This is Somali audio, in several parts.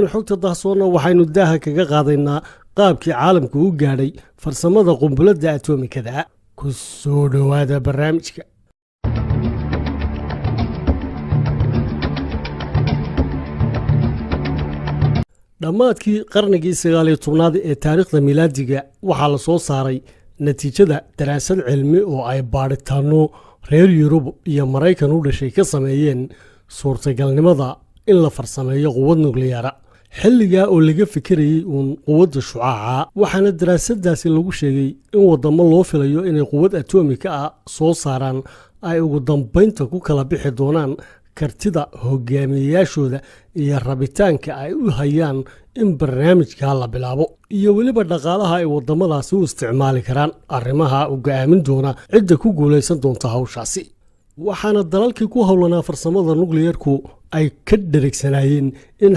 xogta dahsoonna waxaynu daaha kaga qaadaynaa qaabkii caalamku u gaadhay farsamada qumbuladda atomikada ku soo dhowaada barnaamijka. dhammaadkii qarnigii 19aad ee taariikhda miilaadiga waxaa la soo saaray natiijada daraasad cilmi oo ay baadhitaano reer Yurub iyo Maraykan u dhashay ka sameeyeen suurtagalnimada in la farsameeyo quwad nukliyeera xilliga oo laga fikirayay quwadda shucaaca. waxaana daraasadaasi lagu sheegay in wadamo loo filayo inay quwad atomika ah soo saaraan ay ugu dambeynta ku kala bixi doonaan kartida hogaamiyayaashooda iyo rabitaanka ay u hayaan in barnaamijka la bilaabo iyo weliba dhaqaalaha ay wadamadaasi u isticmaali karaan arrimaha u go'aamin doona cidda ku guulaysan doonta hawshaasi. waxaana dalalkii ku howlanaa farsamada nukliyeerku ay ka dheregsanaayeen in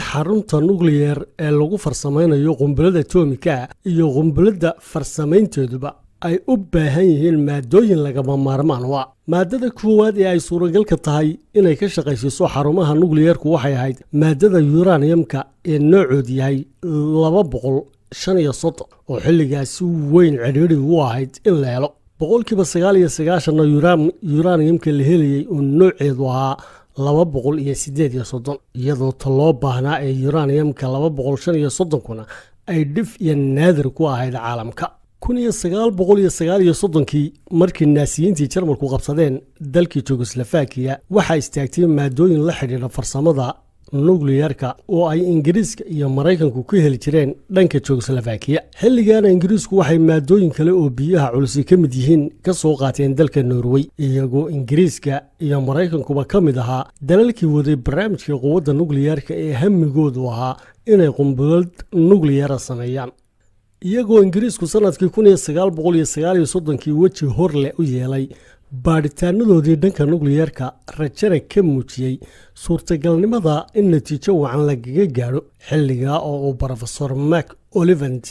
xarunta nukliyeer ee lagu farsamaynayo qumbuladda atomika iyo qumbuladda farsamaynteeduba ay u baahan yihiin maadooyin lagama maarmaan ah. maadada koowaad ee ay suuragalka tahay inay ka shaqaysiiso xarumaha nukliyeerku waxay ahayd maadada uraniumka ee noocoodu yahay 235 oo xilligaasi weyn cidhiidhi u ahayd in la helo. boqolkiiba 99 uraniumka la helayay oo nooceedu ahaa 238 iyadoo loo baahnaa ee uraniumka 235 ay dhif iyo naadir ku ahayd caalamka. 1939 markii naasiyiintii Jarmalku qabsadeen dalkii Czechoslovakia waxaa istaagtay maadooyin la xidhiidha farsamada nukliyeerka oo ay Ingiriiska iyo Maraykanku ku heli jireen dhanka Czechoslovakia. xilligan Ingiriisku waxay maadooyin kale oo biyaha culus ka mid yihiin ka soo qaateen dalka Norway, iyagoo Ingiriiska iyo Maraykankuba ka mid ahaa dalalkii waday barnaamijka quwadda nukliyeerka ee hamigoodu ahaa inay qumbulad nukliyeera sameeyaan. iyagoo Ingiriisku sanadkii 1939 weji hor leh u yeelay baadhitaanadoodii dhanka nukliyeerka rajada ka muujiyey suurtagalnimada in natiijo wacan lagaga gaadho. xilliga oo uu Professor Mark Oliphant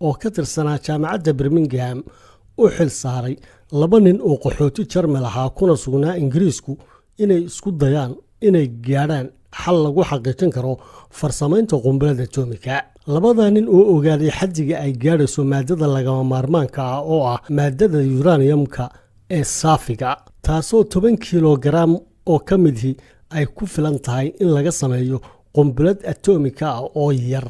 oo ka tirsanaa jaamacadda Birmingham u xil saaray 2 nin oo qaxooti Jarmal ahaa kuna sugnaa Ingiriisku inay isku dayaan inay gaadhaan xal lagu xaqiijin karo farsamaynta qumbuladda atomika. 2 nin oo ogaaday xaddiga ay gaadhayso maadada lagama maarmaanka ah oo ah maadada uraniumka ee saafiga, taasoo 10 kilogaram oo ka midii ay ku filan tahay in laga sameeyo qumbulad atomika ah oo yar,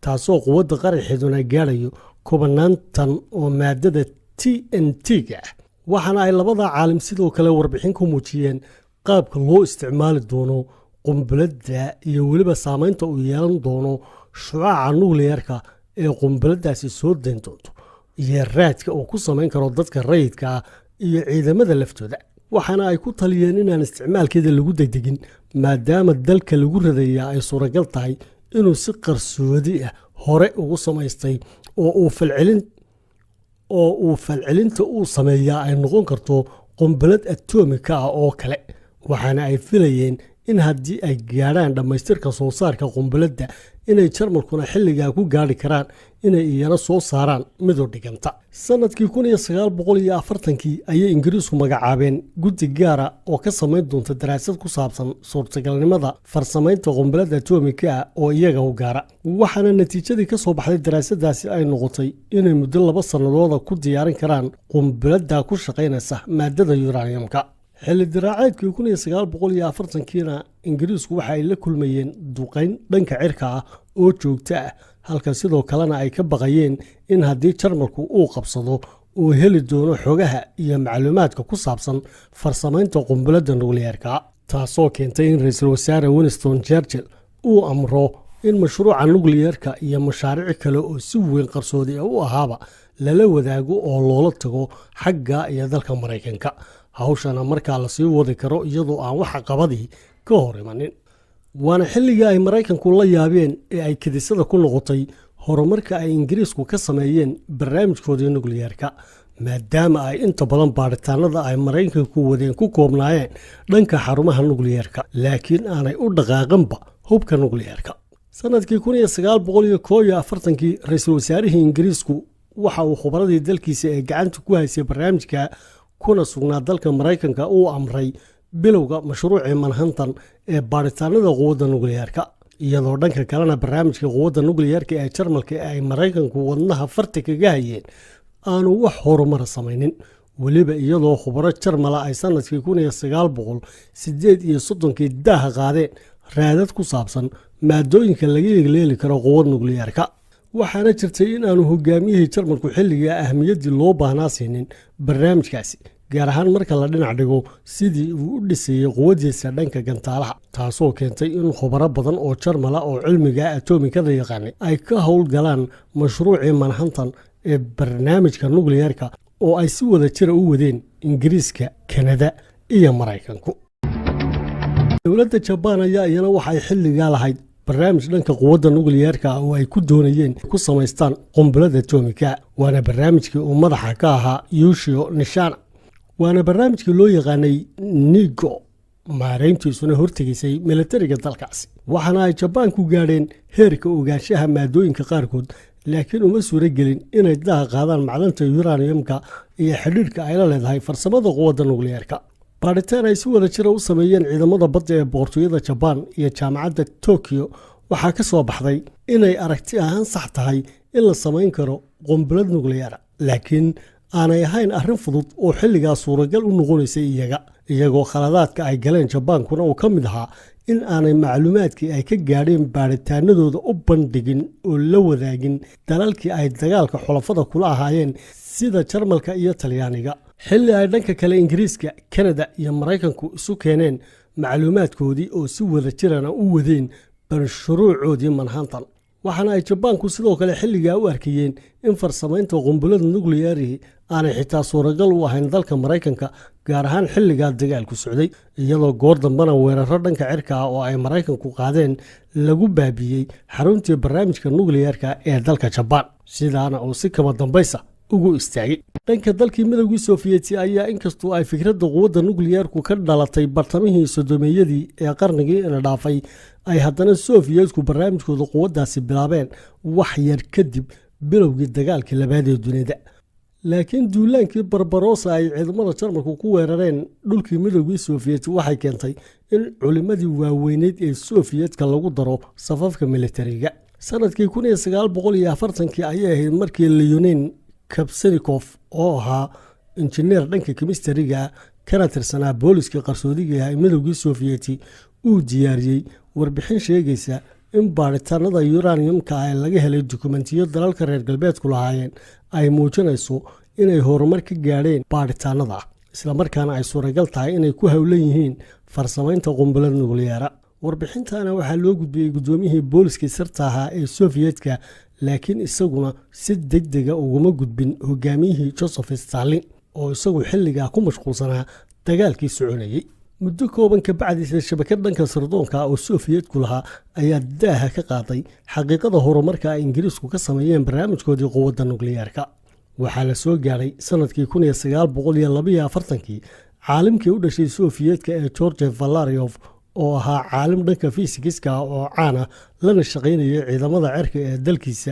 taasoo quwadda qaraxeeduna gaadhayo 10 tan oo maadada TNT-ga. waxaana ay labada caalim sidoo kale warbixin ku muujiyeen qaabka loo isticmaali doono qumbuladda iyo weliba saamaynta uu yeelan doono shucaaca nukliyeerka ee qumbuladdaasi soo dayn doonto iyo raadka uu ku samayn karo dadka rayidka ah iyo ciidamada laftooda. waxaana ay ku taliyeen inaan isticmaalkeeda lagu degdegin maadaama dalka lagu radayaa ay suuragal tahay inuu si qarsoodi ah hore ugu samaystay oo uu falcelinta uu sameeyaa ay noqon karto qumbulad atomika ah oo kale. waxaana ay filayeen in haddii ay gaadhaan dhammaystirka soo saarka qumbuladda inay Jarmalkuna xilligaa ku gaadhi karaan inay iyana soo saaraan mid u dhiganta. sanadkii 1940 ayay Ingiriisku magacaabeen guddi gaara oo ka samayn doonta daraasad ku saabsan suurtagalnimada farsamaynta qumbuladda atomika oo iyaga u gaara. waxaana natiijadii ka soo baxday daraasadaasi ay noqotay inay muddo 2 sannadood ku diyaarin karaan qumbuladda ku shaqaynaysa maadada uraniumka. xilli diraaceedkii 1940kiina Ingiriisku waxa ay la kulmayeen duqayn dhanka cirka ah oo joogto ah, halka sidoo kalena ay ka baqayeen in haddii Jarmalku uu qabsado uu heli doono xogaha iyo macluumaadka ku saabsan farsamaynta qumbuladda nukliyeerka, taasoo keentay in ra'iisul wasaare Winston Churchill uu amro in mashruuca nukliyeerka iyo mashaariic kale oo si weyn qarsoodi u ahaaba lala wadaago oo loola tago xagga iyo dalka Maraykanka. hawshana markaa la sii wadi karo iyadoo aan wax caqabadii ka hor imanin. waana xilliga ay Maraykanku la yaabeen ee ay kadisada ku noqotay horumarka ay Ingiriisku ka sameeyeen barnaamijkoodii nukliyeerka, maadaama ay inta badan baadhitaanada ay Maraykanku wadeen ku koobnaayeen dhanka xarumaha nukliyeerka laakiin aanay u dhaqaaqinba hubka nukliyeerka. sanadkii 1941 ra'iisul wasaarihii Ingiriisku waxa uu khubradii dalkiisa ee gacanta ku haysay barnaamijka kuna sugnaa dalka Maraykanka uu amray bilowga mashruucii manhattan ee baaritaanada quwadda nukliyeerka, iyadoo dhanka kalena barnaamijka quwadda nukliyeerka ee Jarmalka ee ay Maraykanku wadnaha farta kaga hayeen aanu wax horumar samaynin, weliba iyadoo khubaro Jarmala ay sanadkii 1938 daaha qaadeen raadad ku saabsan maadooyinka laga yeeleeli karo quwad nukliyeerka. waxaana jirtay in aanu hogaamiyihii Jarmalku xilliga ahmiyaddii loo baahnaa siinin barnaamijkaasi, gaar ahaan marka la dhinac dhigo sidii uu u dhisayay quwaddiisa dhanka gantaalaha, taasoo keentay in khubaro badan oo Jarmala oo cilmiga atomikada yaqaanay ay ka howlgalaan mashruucii manhattan ee barnaamijka nukliyeerka oo ay si wada jira u wadeen Ingiriiska, Kanada iyo Maraykanku. dowladda Jabaan ayaa iyana waxay xilligaa lahayd barnaamij dhanka quwadda nukliyeerka oo ay ku doonayeen ku samaystaan qunbulada atomika, waana barnaamijkii uu madaxa ka ahaa Yoshio Nishana, waana barnaamijkii loo yaqaanay Nigo, maareyntiisuna hortegisay militariga dalkaasi. waxaana ay Jabaan ku gaadheen heerka ogaanshaha maadooyinka qaarkood, laakiin uma suuro gelin inay daaha qaadaan macdanta uraniumka iyo xidhiidhka ay la leedahay farsamada quwadda nukliyeerka. baaritaan ay si wada jira u sameeyeen ciidamada badda ee boqortooyada Jabaan iyo jaamacadda Tokyo waxaa ka soo baxday inay aragti ahaan sax tahay in la samayn karo qunbulad nukliyeer, laakiin aanay ahayn arrin fudud oo xilligaas suuragal u noqonaysay iyagoo khaladaadka ay galeen Jabaankuna uu ka mid ahaa in aanay macluumaadkii ay ka gaadheen baaritaanadooda u bandhigin oo la wadaagin dalalkii ay dagaalka xulafada kula ahaayeen sida Jarmalka iyo Talyaaniga, xilli ay dhanka kale Ingiriiska, Kanada iyo Maraykanku isu keeneen macluumaadkoodii oo si wada jirana u wadeen mashruucoodii manhattan. waxaana ay Jabaanku sidoo kale xilligaa u arkayeen in farsamaynta qunbulada nukliyeerihi aanay xitaa suuragal u ahayn dalka Maraykanka, gaar ahaan xilligaa dagaalku socday, iyadoo goor dambana weeraro dhanka cirka ah oo ay Maraykanku qaadeen lagu baabiyey xaruntii barnaamijka nukliyeerka ee dalka Jabaan, sidaana uu si kama dambaysa ugu istaagay. dhanka dalkii midowgii Sofiyeeti ayaa inkastoo ay fikradda quwadda nukliyeerku ka dhalatay bartamihii sodomeeyadii ee qarnigii la dhaafay, ay haddana Sofiyeetku barnaamijkooda quwaddaasi bilaabeen wax yar kadib bilowgii dagaalkii labaad ee dunida. laakiin duulaankii Barbarossa ay ciidamada Jarmalku ku weerareen dhulkii midowgii Sofiyeeti waxay keentay in culimadii waaweyneed ee Sofiyeetka lagu daro safafka militariga. sanadkii 1940 ayay ahayd markii Leonid Kapsenikov oo ahaa injineer dhanka kemistariga kana tirsanaa booliska qarsoodiga ee midowgii Sofiyeeti uu diyaariyey warbixin sheegaysa in baaritaanada uraniumka ay laga helay dukumentiyo dalalka reer galbeedku lahaayeen ay muujinayso inay horumar ka gaadheen baaritaanada, isla markaana ay suuragal tahay inay ku howlan yihiin farsamaynta qunbulada nukliyeera. warbixintana waxaa loo gudbiyey gudoomiyihii booliska sirta ahaa ee Sofiyeetka, laakiin isaguna si degdega uguma gudbin hogaamiyihii Joseph Stalin oo isagu xilligaa ku mashquulsanaa dagaalkii soconayay. muddo kooban ka bacdiisa shabakad dhanka sirdoonka oo Sofiyeetku lahaa ayaa daaha ka qaaday xaqiiqada horumarka ay Ingiriisku ka sameeyeen barnaamijkoodii quwadda nukliyeerka. waxaa la soo gaaray sanadkii 1942 caalimkii u dhashay Sofiyeetka ee George Valeryov oo ahaa caalim dhanka fiisikiska oo caana lana shaqaynayay ciidamada cirka ee dalkiisa,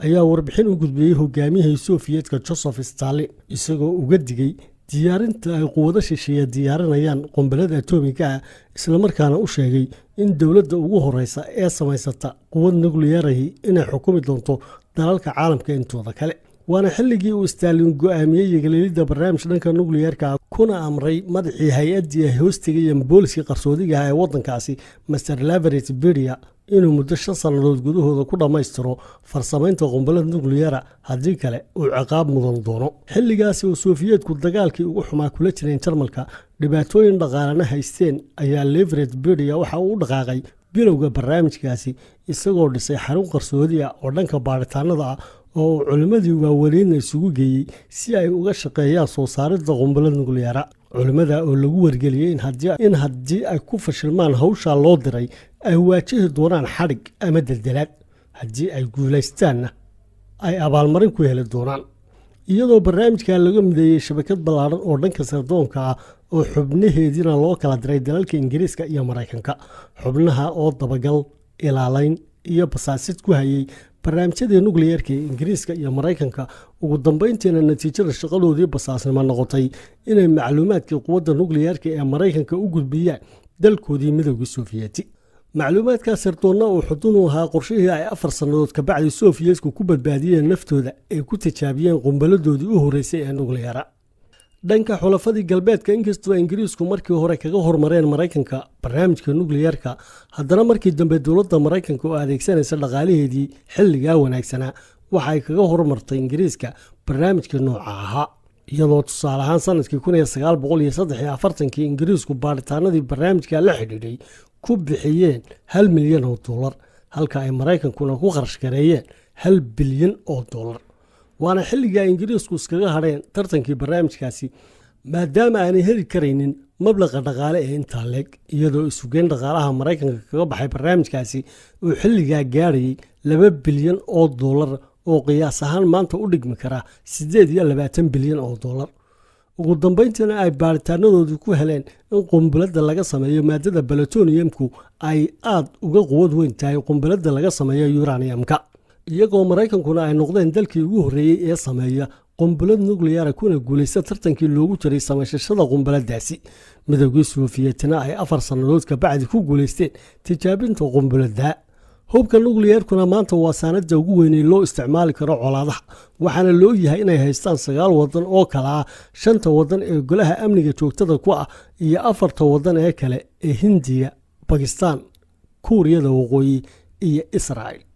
ayaa warbixin u gudbiyey hogaamiyihii Sofiyeetka Joseph Stalin, isagoo uga digay diyaarinta ay quwado shisheeye diyaarinayaan qunbulada atomika, isla markaana u sheegay in dowladda ugu horeysa ee samaysata quwad nukliyeerahi inay xukumi doonto dalalka caalamka intooda kale. waana xilligii uu Stalin go'aamiyey yegelidda barnaamij dhanka nukliyeerka, kuna amray madaxii hay-addii ay hoostegayeen booliska qarsoodiga ee waddankaasi Mr. Lavrent Beria inuu muddo 5 sannadood gudahooda ku dhammaystiro farsamaynta qunbulada nukliyeera, haddii kale uu ciqaab mudan doono. xilligaasi oo Sofiyeetku dagaalkii ugu xumaa kula jireen Jarmalka, dhibaatooyin dhaqaalena haysteen, ayaa Lavrent Beria waxa uu u dhaqaaqay bilowga barnaamijkaasi, isagoo dhisay xarun qarsoodi ah oo dhanka baaritaanada ah oo uu culimadii waaweynna isugu geeyey si ay uga shaqeeyaan soo saaridda qunbulada nukliyeera. culimada oo lagu wargeliyey in haddii ay ku fashilmaan hawshaa loo diray ay waajihi doonaan xadhig ama daldalaad, haddii ay guulaystaanna ay abaalmarin ku heli doonaan. iyadoo barnaamijka laga mideeyey shabakad ballaaran oo dhanka sirdoonka ah oo xubnaheediina loo kala diray dalalka Ingiriiska iyo Maraykanka, xubnaha oo dabagal, ilaalayn iyo basaasid ku hayay barnaamijyadii nukliyeerka ee ingiriiska iyo maraykanka ugu dambayntiina natiijada shaqadoodii basaasnimo noqotay inay macluumaadkii quwadda nukliyeerka ee maraykanka u gudbiyaan dalkoodii midowgii sofiyeeti. macluumaadkaas sirdoonna uu xudun u ahaa qorshihii ay 4 sannadood ka bacdi sofiyeetku ku badbaadiyeen naftooda ay ku tijaabiyeen qumbaladoodii u horreysay ee nukliyeera. dhanka xulafadii galbeedka inkastoo ingiriisku markii hore kaga hormareen maraykanka barnaamijka nukliyeerka, haddana markii dambe dowladda maraykanka oo adeegsanaysa dhaqaalaheedii xilligaa wanaagsanaa waxa ay kaga hormartay ingiriiska barnaamijka nooca ahaa, iyadoo tusaale ahaan sanadkii 1943 ingiriisku baaritaanadii barnaamijka la xidhiidhay ku bixiyeen $1 milyan halka ay maraykankuna ku kharash gareeyeen $1 bilyan. waana xilligaa ingiriisku iskaga hadheen tartankii barnaamijkaasi maadaama aanay heli karaynin mablaqa dhaqaale ee intaa leeg, iyadoo isugeyn dhaqaalaha maraykanka kaga baxay barnaamijkaasi uu xilligaa gaadhayay $2 bilyan oo qiyaas ahaan maanta u dhigmi kara $28 bilyan. ugu dambayntiina ay baaritaanadoodii ku heleen in qumbalada laga sameeyo maadada plutoniumku ay aad uga quwad weyn tahay qumbalada laga sameeyo uraniumka, iyagoo maraykankuna ay noqdeen dalkii ugu horreeyey ee sameeya qumbalad nukliyeera kuna guulaysta tartankii loogu jiray samaysashada qumbaladaasi. midowgii sofiyeetina ay 4 sannadood ka bacdi ku guulaysteen tijaabinta qumbalada. hubka nukliyeerkuna maanta waa saanada ugu weyn ee loo isticmaali karo colaadaha, waxaana loo yahay inay haystaan 9 wadan oo kala ah 5 wadan ee golaha amniga joogtada ku ah iyo 4 wadan ee kale ee Hindiya, Bakistaan, Kuuriyada Waqooyi iyo Israa'iil.